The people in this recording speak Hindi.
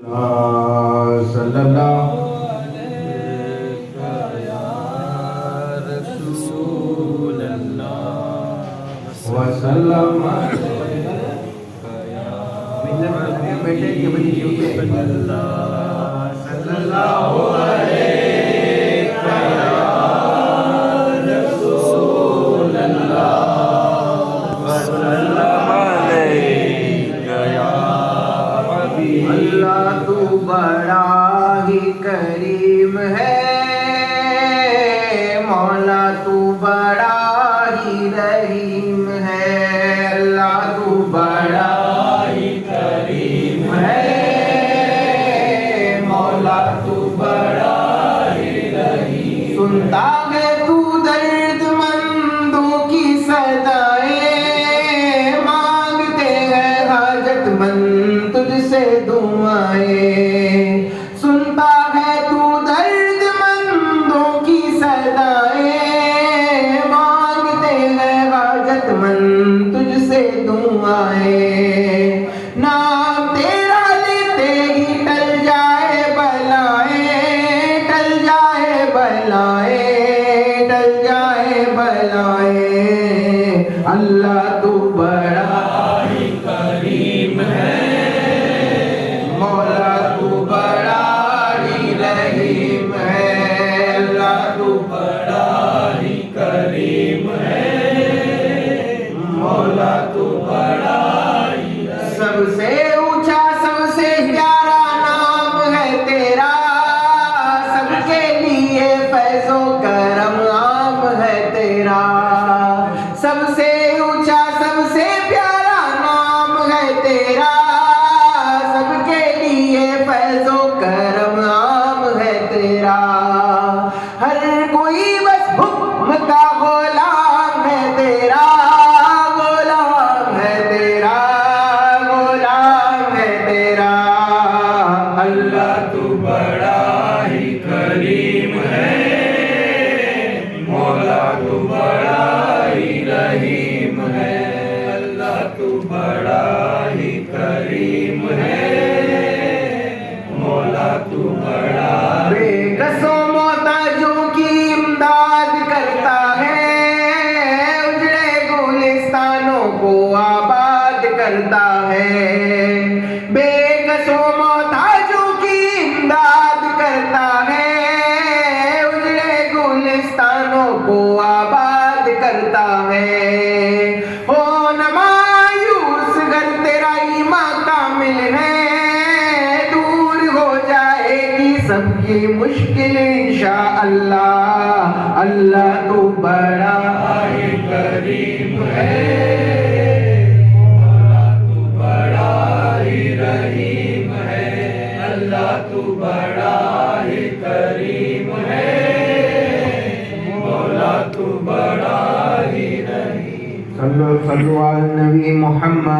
सल्लल्लाहु वसल्लम। बेटे के बड़ी ड्यूटी सल्लल्लाहु अलैहि अल्लाह तू बड़ा ही करीम है, मौला तू बड़ा ही रहीम है। अल्लाह तू बड़ा ही करीम है, मौला तू बड़ा ही रहीम। सुनता है तू दर्दमंदों की सदाएं, मांगते हैं हाजतमंद तुझसे दुआएं। सुनता है तू दर्दमंदों की सदाएं, मांगते हैं हाजतमंद तुझसे दुआएं। नाम तेरा लेते ही टल जाए बलाएं, टल जाए बलाएं, टल जाए बलाएं। अल्लाह तू बड़ा ही करीम है, मौला तू बड़ा ही रहीम है। अल्लाह तू बड़ा ही करीम है, मौला तू बड़ा ही रहीम। सबसे ऊंचा सबसे प्यारा नाम है तेरा, सबके लिए फैज़ो करम आम है तेरा। सबसे ऊंचा सबसे प्यारा नाम है तेरा, सबके लिए फैज़ो करम आम है तेरा। हर कोई बस हुक्म का गुलाम है तेरा, गुलाम है तेरा, गुलाम है तेरा। अल्लाह तू बड़ा ही करीम है, मौला तू बड़ा ही रहीम है। अल्लाह तू बड़ा ही करीम है, मौला तू बड़ा। बेकसों मोहताजों की इमदाद करता है, उजड़े गुलिस्तानों को आबाद करता है। बेकसों मोहताजों की इमदाद करता है, उजड़े गुलिस्तानों को आबाद करता है। हो न मायूस घर तेरा ईमान कामिल है, दूर हो जाएगी सबकी मुश्किल इंशाअल्लाह। अल्लाह तू बड़ा ही करीम है, मौला तू बड़ा ही रहीम है। अल्लाह तू बड़ा ही करीम है, मौला तू बड़ा ही रहीम। सल्लल्लाहु अलैहि नबी मोहम्मद।